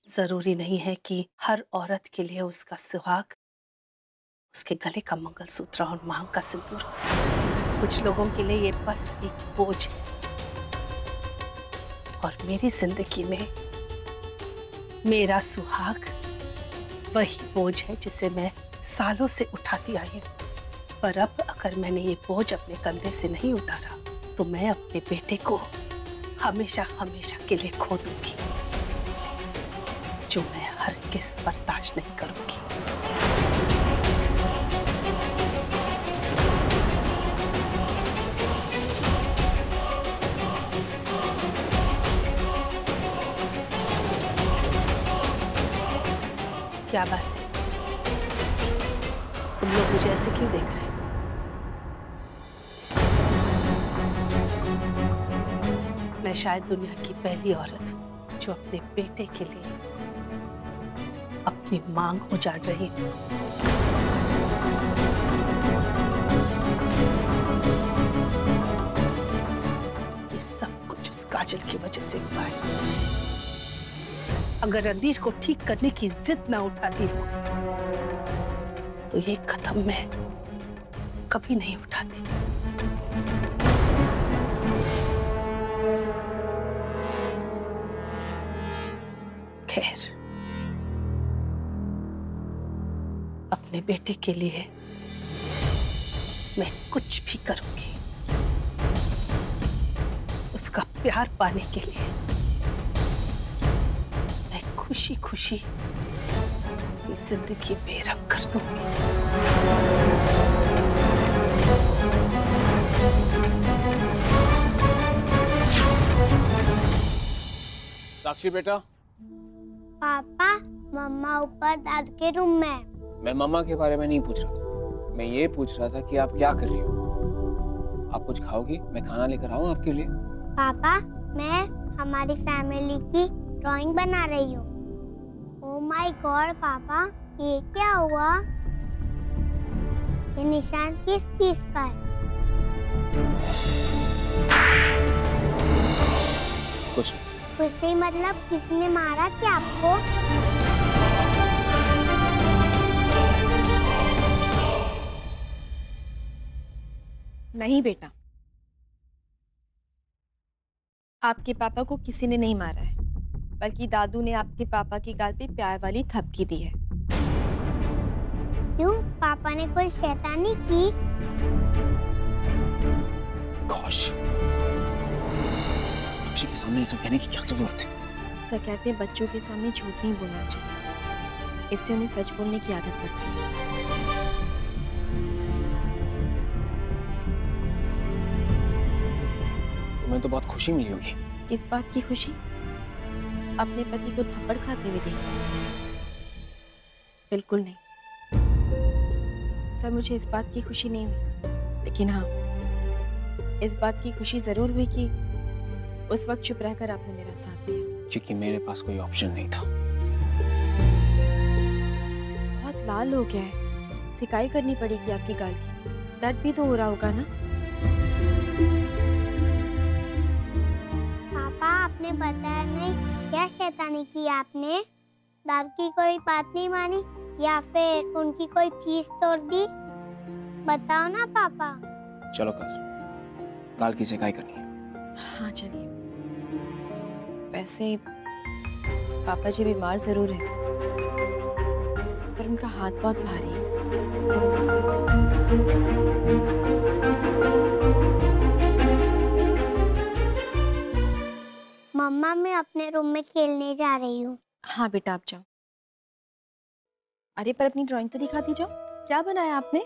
जरूरी नहीं है कि हर औरत के लिए उसका सुहाग उसके गले का मंगलसूत्र और मांग का सिंदूर हो। कुछ लोगों के लिए ये बस एक बोझ है, और मेरी जिंदगी में मेरा सुहाग वही बोझ है जिसे मैं सालों से उठाती आई हूँ। पर अब अगर मैंने ये बोझ अपने कंधे से नहीं उतारा तो मैं अपने बेटे को हमेशा हमेशा के लिए खो दूंगी, जो मैं हरगिज़ बर्दाश्त नहीं करूंगी। क्या बात है, तुम लोग मुझे ऐसे क्यों देख रहे हैं? मैं शायद दुनिया की पहली औरत हूं जो अपने बेटे के लिए अपनी मांग उजाड़ रही हूं। ये सब कुछ उस काजल की वजह से हुआ है। अगर रणधीर को ठीक करने की जिद ना उठाती हो तो ये कदम मैं कभी नहीं उठाती। खैर, अपने बेटे के लिए मैं कुछ भी करूंगी। उसका प्यार पाने के लिए मैं खुशी खुशी अपनी जिंदगी बेरंग कर दूंगी। साक्षी बेटा। पापा, मम्मा ऊपर दादू के रूम में। मैं मम्मा के बारे में नहीं पूछ रहा था, मैं ये पूछ रहा था कि आप क्या कर रही हो। आप कुछ खाओगी? मैं खाना लेकर आऊं आपके लिए? पापा, मैं हमारी फैमिली की ड्राइंग बना रही हूँ। ओह माय गॉड पापा, ये क्या हुआ? ये निशान किस चीज का है? कुछ नहीं मतलब किसी ने मारा क्या आपको? नहीं बेटा, आपके पापा को किसी ने नहीं मारा है, बल्कि दादू ने आपके पापा की गाल पे प्यार वाली थपकी दी है। क्यों? पापा ने कोई शैतानी की? गोश, साक्षी के सामने ये सब कहने की क्या जरूरत है? सर कहते हैं बच्चों के सामने झूठ नहीं बोलना चाहिए, इससे उन्हें सच बोलने की आदत पड़ती है। तुम्हें तो बहुत खुशी मिली होगी। किस बात की खुशी? अपने पति को थप्पड़ खाते हुए देख? बिल्कुल नहीं सर, मुझे इस बात की खुशी नहीं हुई, लेकिन हाँ, इस बात की खुशी जरूर हुई कि उस वक्त चुप रहकर आपने मेरा साथ दिया। क्योंकि मेरे पास कोई ऑप्शन नहीं था। बहुत लाल हो गया है, सिकाई करनी पड़ेगी आपकी गाल की। दर्द भी तो हो रहा होगा ना? पापा, आपने बताया नहीं, क्या शैतानी की आपने? दादू की कोई बात नहीं मानी या फिर उनकी कोई चीज तोड़ दी? बताओ ना पापा। चलो काजल, गाल की सिकाई करनी है। हाँ चलिए। वैसे पापा जी बीमार जरूर हैं, पर उनका हाथ बहुत भारी है। मम्मा, मैं अपने रूम में खेलने जा रही हूँ। हाँ बेटा, आप जाओ। अरे पर अपनी ड्राइंग तो दिखाती जाओ, क्या बनाया आपने?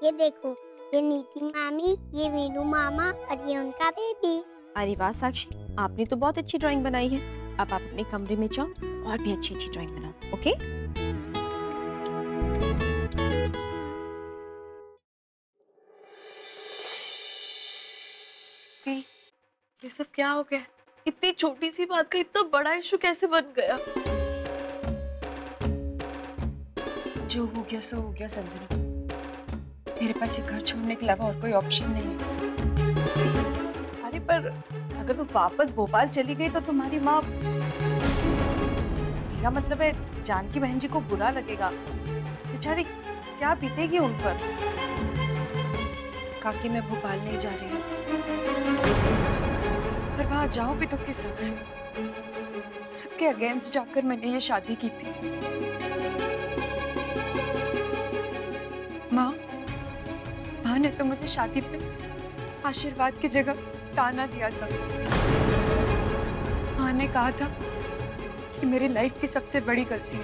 ये देखो, ये नीति मामी, ये वीनू मामा और ये उनका बेबी। अरे वाह साक्षी, आपने तो बहुत अच्छी ड्राइंग बनाई है। अब आप अपने कमरे में जाओ और भी अच्छी अच्छी ड्राइंग बनाओ, ओके? ये सब क्या हो गया? इतनी छोटी सी बात का इतना बड़ा इशू कैसे बन गया? जो हो गया सो हो गया संजना, मेरे पास ये घर छोड़ने के अलावा और कोई ऑप्शन नहीं है। अरे पर अगर तू वापस भोपाल चली गई तो तुम्हारी माँ। मेरा मेरा मतलब है जानकी बहन जी को बुरा लगेगा, बेचारी क्या बीतेगी उन पर। काकी मैं भोपाल नहीं जा रही हूँ, और वहां जाऊं भी तो किस हक से? सबके अगेंस्ट जाकर मैंने ये शादी की थी। माँ ने तो मुझे शादी पे आशीर्वाद की जगह ताना दिया था। माँ ने कहा था कि मेरी लाइफ की सबसे बड़ी गलती है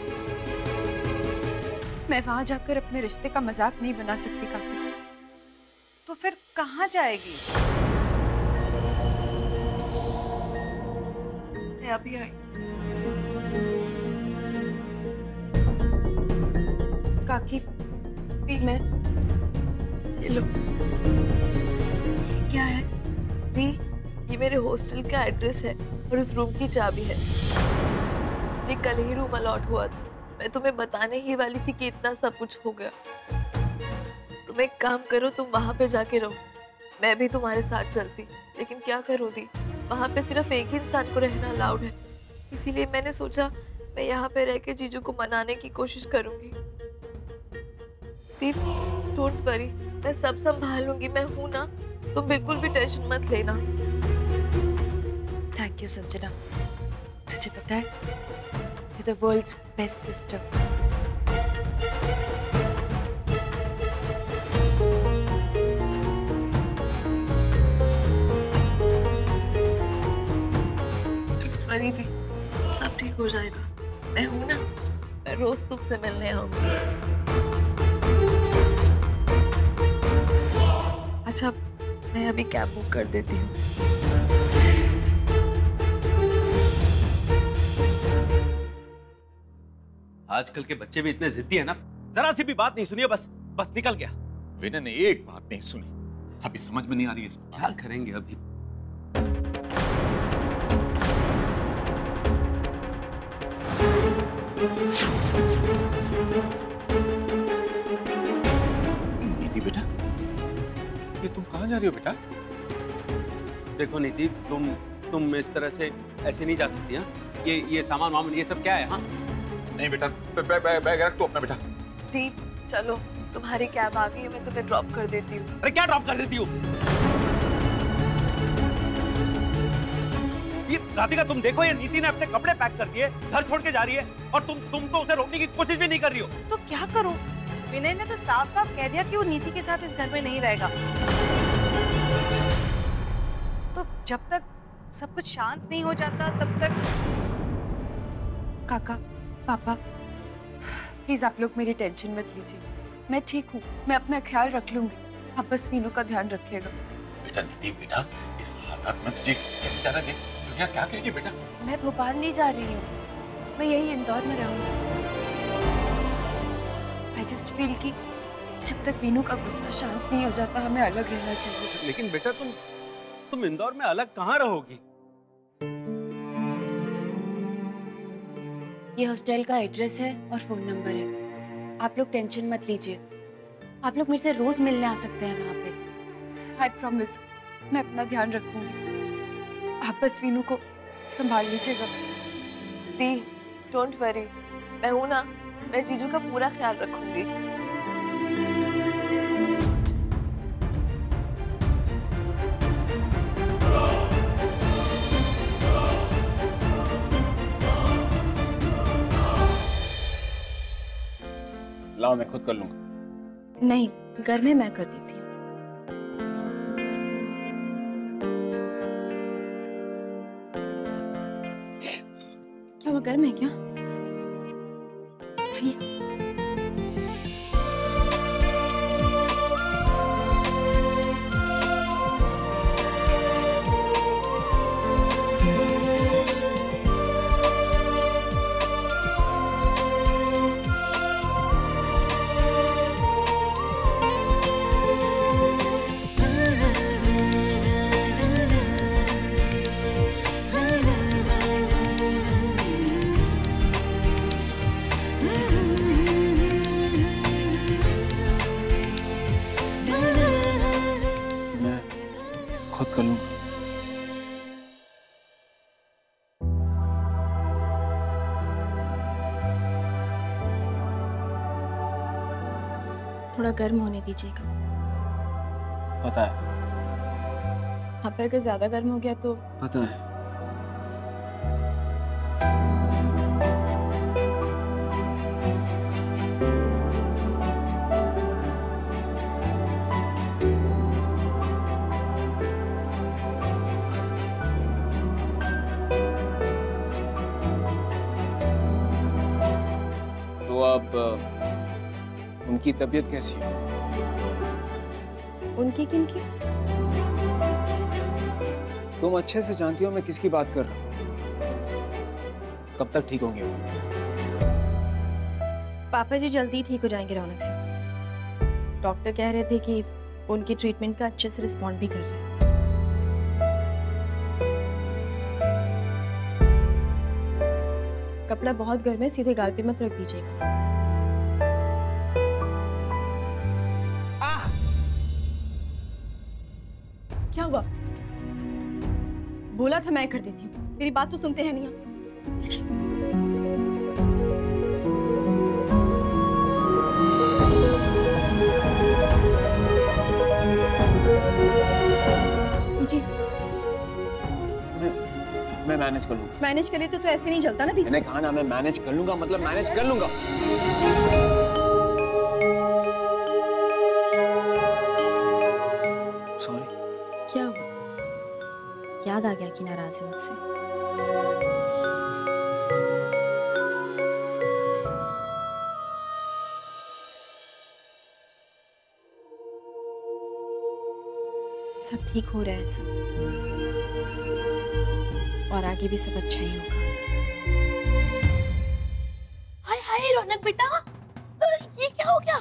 मैं वहां जाकर अपने रिश्ते का मजाक नहीं बना सकती। काकी तो फिर कहाँ जाएगी? मैं अभी आई। काकी मैं ये लो। क्या है? दी, ये मेरे हॉस्टल का एड्रेस है और उस रूम की चाबी है। दी, कल ही रूम अलॉट हुआ था। मैं तुम्हें बताने ही वाली थी कि इतना सब कुछ हो गया। तुम एक काम करो, तुम वहां पे जाके रहो, मैं भी तुम्हारे साथ चलती। लेकिन क्या करूँ दी, वहां पे सिर्फ एक ही इंसान को रहना अलाउड है। इसीलिए मैंने सोचा मैं यहाँ पे रह के जीजू को मनाने की कोशिश करूंगी। दी, डोंट वरी, मैं सब संभाल लूंगी, मैं हूं ना, तुम बिल्कुल भी टेंशन मत लेना। Thank you Sanjana. तुझे पता है, you're the world's best sister. Worry दी, सब ठीक हो जाएगा, मैं हूं ना, मैं रोज तुमसे मिलने आऊंगी। अच्छा, मैं अभी कैब बुक कर देती हूँ। आजकल के बच्चे भी इतने जिद्दी है ना, जरा सी भी बात नहीं सुनिए, बस निकल गया। विनय ने एक बात नहीं सुनी, अभी समझ में नहीं आ रही है इसको क्या करेंगे अभी? नीति बेटा, ये तुम कहाँ जा रही हो बेटा? देखो नीति, तुम इस तरह से ऐसे नहीं जा सकती। हाँ, ये सामान वामान ये सब क्या है? हाँ नहीं बेटा, बैग रख तू अपना बेटा। दीप, चलो, तुम्हारी कैब आ गई है, मैं तुम्हें ड्रॉप कर देती हूँ। अरे क्या ड्रॉप कर देती हूँ? ये राधिका, तुम देखो, ये नीति ने अपने कपड़े पैक कर दिए, घर छोड़ के जा रही है, और तुम तो उसे रोकने की कोशिश भी नहीं कर रही हो। तो क्या करूं? विनय ने तो साफ साफ कह दिया कि वो नीति के साथ इस घर में नहीं रहेगा। तो जब तक सब कुछ शांत नहीं हो जाता तब तक। काका, पापा, प्लीज आप लोग मेरी टेंशन मत लीजिए, मैं ठीक हूँ, मैं अपना ख्याल रख लूंगी। आप बस वीनू का ध्यान रखिएगा। बेटा नीति, बेटा इस हालात में तुझे कैसे जाना दे? दुनिया क्या कहेगी बेटा? मैं भोपाल नहीं जा रही हूँ, मैं यही इंदौर में रहूंगी। आई जस्ट फील कि जब तक वीनू का गुस्सा शांत नहीं हो जाता हमें अलग रहना चाहिए। लेकिन बेटा, तुम इंदौर में अलग कहाँ रहोगी? ये हॉस्टल का एड्रेस है और फोन नंबर है, आप लोग टेंशन मत लीजिए। आप लोग मेरे से रोज मिलने आ सकते हैं वहां पे। आई प्रॉमिस, मैं अपना ध्यान रखूंगी। आप बस वीनू को संभाल लीजिएगा। दी, डोंट वरी, मैं हूं ना, मैं जीजू का पूरा ख्याल रखूंगी। लाओ, मैं खुद कर लूंगा। नहीं, घर में मैं कर देती हूँ। क्या वो घर में है क्या? ये थोड़ा गर्म होने दीजिएगा। पता है, हाँ, पर अगर ज्यादा गर्म हो गया तो पता है। तो अब उनकी तबीयत कैसी है? उनकी किनकी? तुम अच्छे से जानती हो मैं किसकी बात कर रहा हूँ। कब तक ठीक होंगे वो? पापा जी जल्दी ठीक हो जाएंगे रौनक से। डॉक्टर कह रहे थे कि उनकी ट्रीटमेंट का अच्छे से रिस्पॉन्ड भी कर रहे हैं। कपड़ा बहुत गर्म है, सीधे गाल पे मत रख दीजिएगा। क्या हुआ? बोला था मैं कर देती हूँ, मेरी बात तो सुनते हैं नहीं आप। जी मैं मैनेज कर लूंगा। मैनेज करे तो ऐसे नहीं चलता ना दीजिए। मैंने कहा ना मैं मैनेज कर लूंगा, मतलब मैनेज कर लूंगा। सॉरी। क्या हुआ? याद आ गया कि नाराज है मुझसे? सब ठीक हो रहा है सब, और आगे भी सब अच्छा ही होगा। हाय हाय रौनक बेटा, ये क्या हो गया?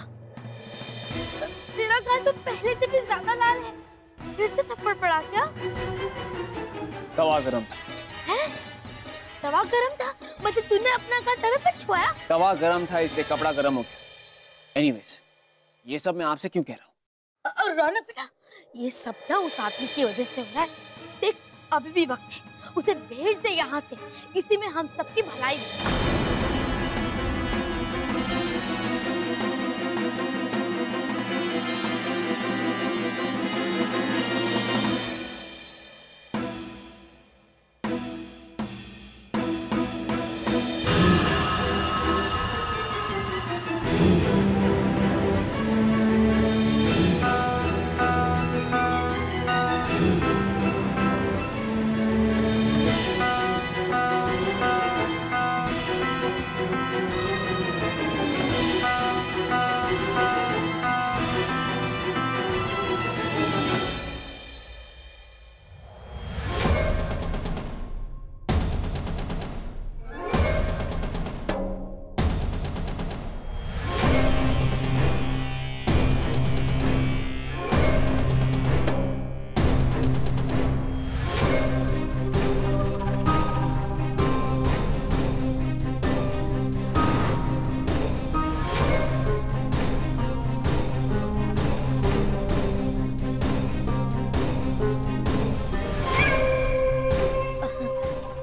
तेरा गाल तो पहले से भी ज्यादा लाल है। फिर से थप्पड़ पड़ा क्या? तवा गरम था। हैं? तवा गरम था? मतलब तूने अपना गाल तवे पे छुआया? तवा गरम था इसलिए कपड़ा गरम हो गया। एनीवेज, ये सब मैं आपसे क्यों कह रहा हूँ? रौनक बेटा, ये सब ना उस आदमी की वजह से हो रहा है। देख, अभी भी वक्त है, उसे भेज दे यहाँ से। इसी में हम सबकी भलाई है।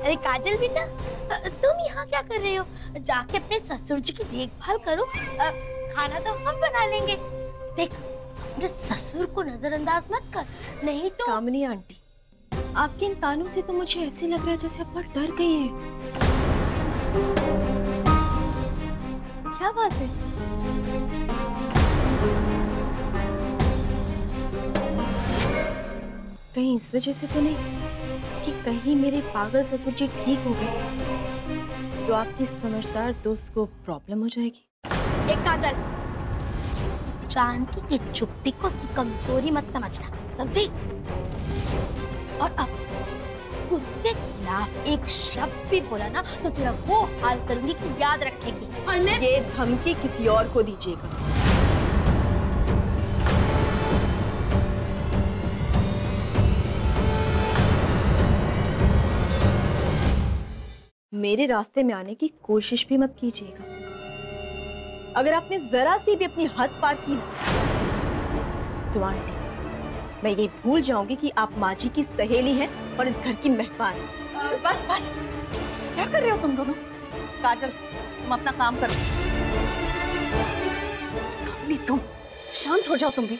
अरे काजल बेटा, तुम यहाँ क्या कर रहे हो? जाके अपने ससुर जी की देखभाल करो। खाना तो हम बना लेंगे। देख, अपने ससुर को नजरअंदाज मत कर, नहीं तो। कामनी आंटी, आपके इन तानों से तो मुझे ऐसे लग रहा है जैसे आप बहुत डर गई हैं। क्या बात है? कहीं इस वजह से तो नहीं कि कहीं मेरे पागल ससुर जी ठीक हो गए तो आपकी समझदार दोस्त को प्रॉब्लम हो जाएगी। एक काजल, जानकी की चुप्पी को उसकी कमजोरी मत समझना, समझी? और अब उसके खिलाफ एक शब्द भी बोला ना तो तेरा वो हाल करूंगी कि याद रखेगी। और मैं ये धमकी किसी और को दीजिएगा। मेरे रास्ते में आने की कोशिश भी मत कीजिएगा। अगर आपने जरा सी भी अपनी हद पार की तो आंटी, मैं ये भूल जाऊंगी कि आप माँ जी की सहेली हैं और इस घर की मेहमान। बस बस, क्या कर रहे हो तुम दोनों? काजल, तुम अपना काम करो। कमली, तुम शांत हो जाओ तुम भी।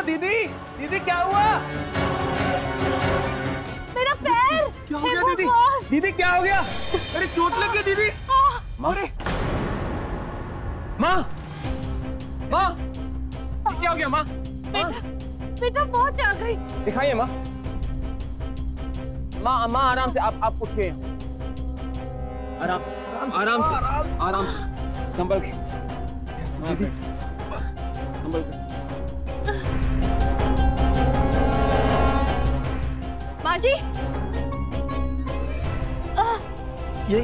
दीदी दीदी क्या हुआ? मेरा पैर। क्या हो गया दीदी? दीदी क्या हो गया? अरे चोट लग गई दीदी। माँ माँ माँ क्या हो गया माँ? बेटा मौत आ गई। दिखाइए माँ। माँ माँ आराम से आप उठिए। आराम से आराम से आराम से संभल के दीदी संभल के। माँ जी ये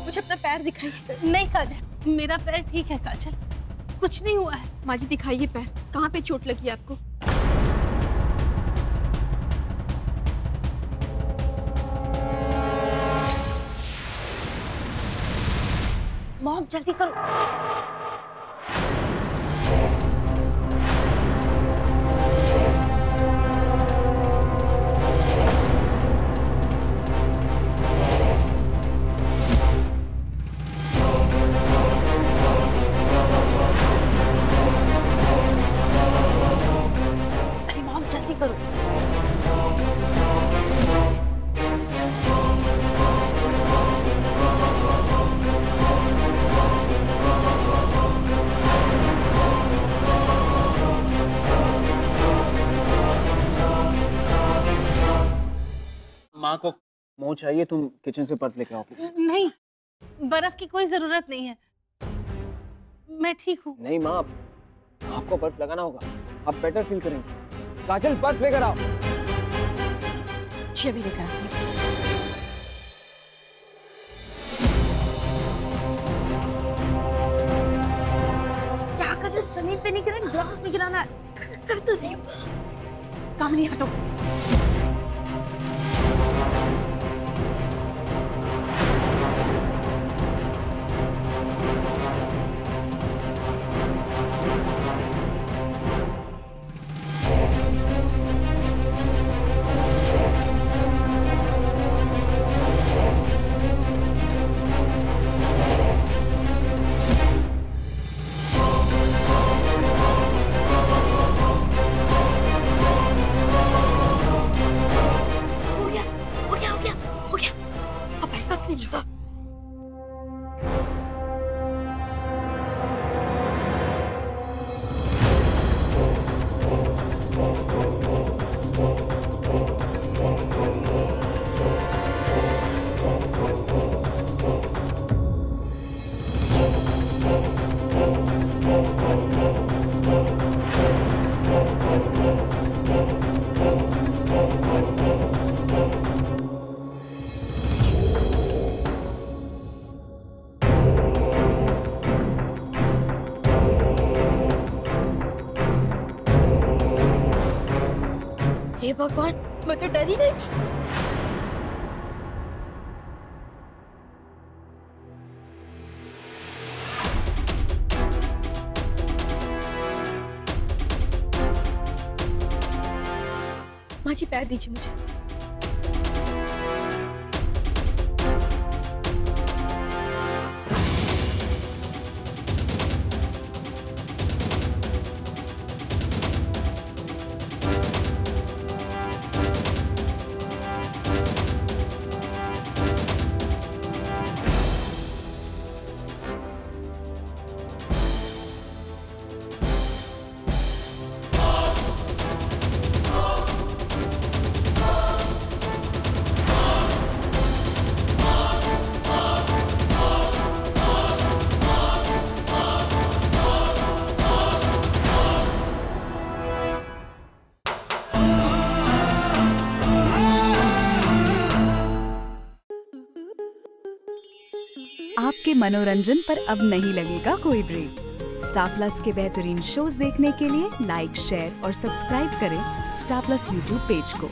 मुझे अपना पैर दिखाइए। नहीं काजल, मेरा पैर ठीक है काजल, कुछ नहीं हुआ है। माँ जी दिखाइए पैर, कहाँ पे चोट लगी आपको? मॉम जल्दी करो। अरे मॉम जल्दी करो। माँ को मोह चाहिए, तुम किचन से बर्फ लेके आओ प्लीज। नहीं, बर्फ की कोई जरूरत नहीं है, मैं ठीक हूँ। नहीं माँ, आपको बर्फ लगाना होगा, आप बेटर फील करेंगे। काजल बर्फ लेकर आओ। जी अभी लेकर आती हूँ। क्या कर रहे हो? जमीन पे नहीं गिराना, ग्लास में गिराना है। कर तो रही हूँ। काम नहीं, हटो। हे भगवान, मैं तो डर ही गई थी। माँ जी पैर दीजिए मुझे। आपके मनोरंजन पर अब नहीं लगेगा कोई ब्रेक। स्टार प्लस के बेहतरीन शोज देखने के लिए लाइक, शेयर और सब्सक्राइब करें स्टार प्लस यूट्यूब पेज को।